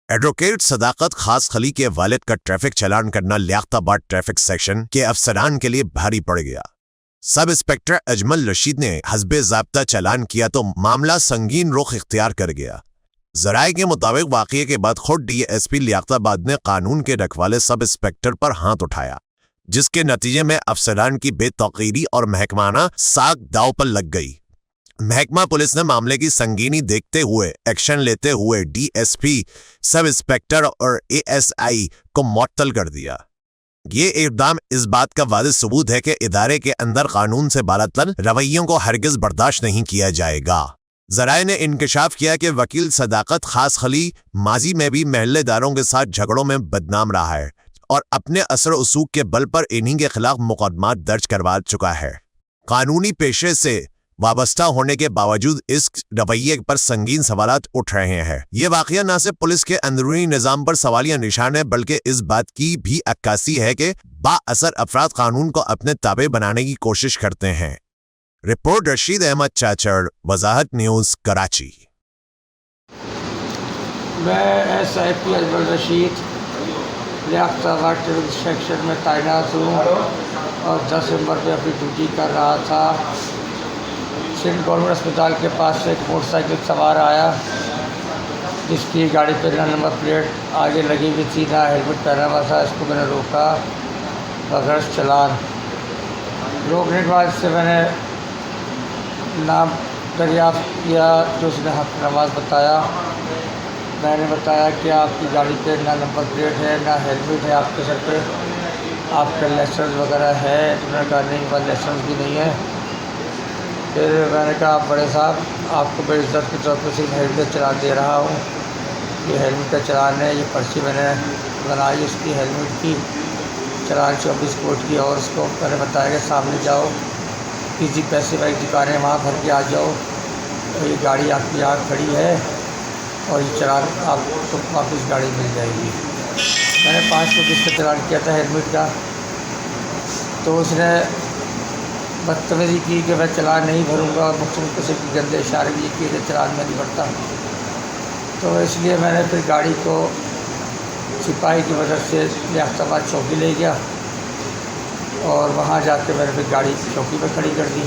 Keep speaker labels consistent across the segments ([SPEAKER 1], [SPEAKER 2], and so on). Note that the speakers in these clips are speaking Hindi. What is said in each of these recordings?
[SPEAKER 1] एडवोकेट सदाकत खास खली के वालिद का ट्रैफिक चालान करना लियाकताबाद ट्रैफिक सेक्शन के अफसरान के लिए भारी पड़ गया। सब इंस्पेक्टर अजमल रशीद ने हस्बे ज़ाब्ता चालान किया तो मामला संगीन रुख इख्तियार कर गया। जराये के मुताबिक वाक़ये के बाद खुद DSP लियाकताबाद ने कानून के रखवाले सब इंस्पेक्टर पर हाथ उठाया, जिसके नतीजे में अफसरान की बेतौकीरी और महकमाना साख दाव पर लग गई। महकमा पुलिस ने मामले की संगीनी देखते हुए एक्शन लेते हुए DSP, सब इंस्पेक्टर और ASI को मुअत्तल कर दिया। ये इक़दाम इस बात का वाज़ेह सबूत है कि इदारे के अंदर कानून से बालातर रवैयों को हरगिज़ बर्दाश्त नहीं किया जाएगा। ज़राए ने इंकशाफ किया कि वकील सदाकत खास खली माजी में भी महल्लेदारों के साथ झगड़ों में बदनाम रहा है और अपने असर उसूक के बल पर इन्हीं के खिलाफ मुकदमात दर्ज करवा चुका है। कानूनी पेशे से वाबस्ता होने के बावजूद इस रवैये पर संगीन सवालात उठ रहे हैं। ये वाक़या न सिर्फ पुलिस के अंदरूनी निज़ाम पर सवालिया निशान है, बल्कि इस बात की भी अक्कासी है कि बाअसर अफराद कानून को अपने ताबे बनाने की कोशिश करते हैं। रिपोर्ट रशीद अहमद चाचड़, वजाहत न्यूज़, कराची।
[SPEAKER 2] मैं SIP Ajmal Rashid Liaquatabad traffic section में तैनात हूँ और 10 नंबर पर अपनी ड्यूटी कर रहा था। सिंध गवर्नमेंट अस्पताल के पास से एक मोटरसाइकिल सवार आया, जिसकी गाड़ी पर नंबर प्लेट आगे लगी हुई थी, ना हेलमेट पहना हुआ था। इसको मैंने रोका, बगैर चालान। रोकने के बाद से मैंने नाम दरियाफ्त किया, जो उसने हक नवाज बताया। मैंने बताया कि आपकी गाड़ी पे ना नंबर प्लेट है, ना हेलमेट है आपके सर पे, आपका लाइसेंस वगैरह है? तो उन्होंने कहा नहीं, मेरे लाइसेंस भी नहीं है। फिर मैंने कहा बड़े साहब, आपको बड़ी इज्जत के तौर पर सिर्फ हेलमेट चलान दे रहा हूँ, ये हेलमेट का चलान है, ये पर्ची मैंने बनाई उसकी हेलमेट की, चलान 24 कोट की। और उसको मैंने बताया कि सामने जाओ, किसी पैसे वाली दुकानें वहाँ भर के आ जाओ, और ये गाड़ी आपकी यहाँ खड़ी है और ये चलान आपको वापस गाड़ी मिल जाएगी। मैंने 5 का चलान किया था हेलमेट का, तो उसने बदतमीज़ी की कि मैं चलान नहीं भरूँगा, और मुख्तलिफ किस्म के गंदे इशारे भी किए कि चलान में नहीं भरता। तो इसलिए मैंने फिर गाड़ी को सिपाही की मदद से लियाकताबाद चौकी ले गया और वहाँ जाके मैंने फिर गाड़ी चौकी पर खड़ी कर दी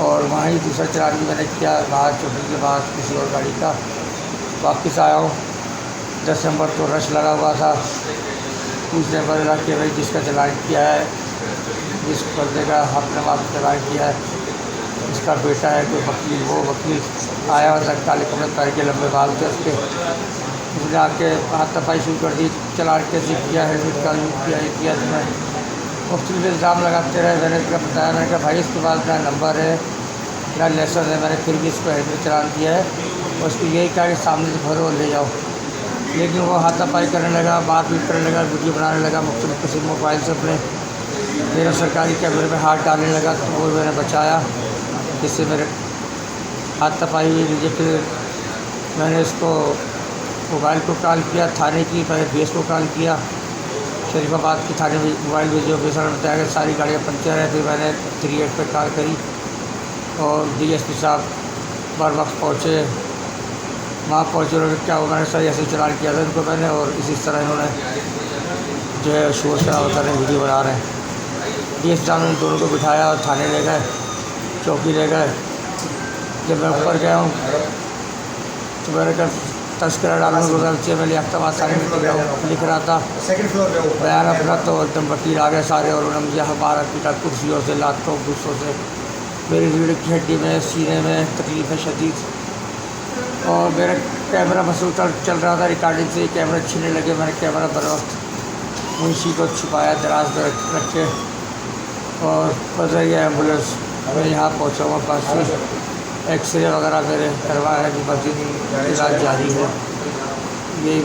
[SPEAKER 2] और वहाँ ही दूसरा चलान भी मैंने किया। बाहर चौकी के बाद किसी और गाड़ी का वापस आया हूँ। 10 नंबर तो रश लगा हुआ था, पूछने पर लगा कि भाई जिसका चलान किया है, जिस बंदे का हक नवाज चलान किया है, इसका बेटा है कोई वकील। वो वकील आया हुआ था, काले कपड़े पहन के, लंबे बाल थे उसके। उसने आके हाथापाई शुरू कर दी, चलान कैसे किया, हेलमेट का यूज़ किया, ये किया। तो मैं मुख्तलिफ इल्ज़ाम लगाते रहे। मैंने इसका बताया, मैंने कहा भाई इसके पास ना नंबर है, ना लाइसेंस है, मैंने फिर भी इसको हेलमेट चलान दिया है। और उसको यही कहा कि सामने से भरो और ले जाओ, लेकिन वो हाथापाई करने लगा, मारपीट करने लगा, वीडियो बनाने लगा मुख्तलिफ किस्म मोबाइल से अपने। मेरा सरकारी कैमरे में हाथ डालने लगा, तो वो मैंने बचाया, जिससे मेरे हाथापाई हुई मुझे। फिर मैंने इसको मोबाइल को कॉल किया थाने की, पहले BS को कॉल किया, शरीफाबाद की थाने में मोबाइल भेजो। बेसर ने बताया कि सारी गाड़ियाँ पंचर है। फिर मैंने 38 पर कॉल करी और DSP साहब बर वक्त पहुँचे। वहाँ पहुँचे, उन्होंने क्या मैंने सर ऐसे चलान किया था इनको मैंने, और इसी तरह इन्होंने जो है शोर शराबा बता रहे हैं, वीडियो बना रहे हैं। DSP साहब ने दोनों को बिठाया और थाने ले गए, चौकी ले गए। जब मैं ऊपर गया हूँ तो मैंने कहा तस्करा डालने को मैं लियाकताबाद थाने में लिख रहा था बयान अपना, तो एकदम वकील आ गए सारे और उन्होंने मुझे हमारा पीटा कुर्सियों से, लातों गुस्सों से। मेरी रीढ़ की हड्डी में, सीने में तकलीफ़ है शदीद, और मेरा कैमरा मसरूफ़ चल रहा था रिकॉर्डिंग से, कैमरा छीनने लगे। मैंने कैमरा बर वक्त मुंशी को छुपाया दराज में रख के, और बजरिए एम्बुलेंस मैं यहाँ पहुँचा हुआ। पास एक्सरे वगैरह मेरे करवाए हैं, मस्जिद इलाज जारी है। यही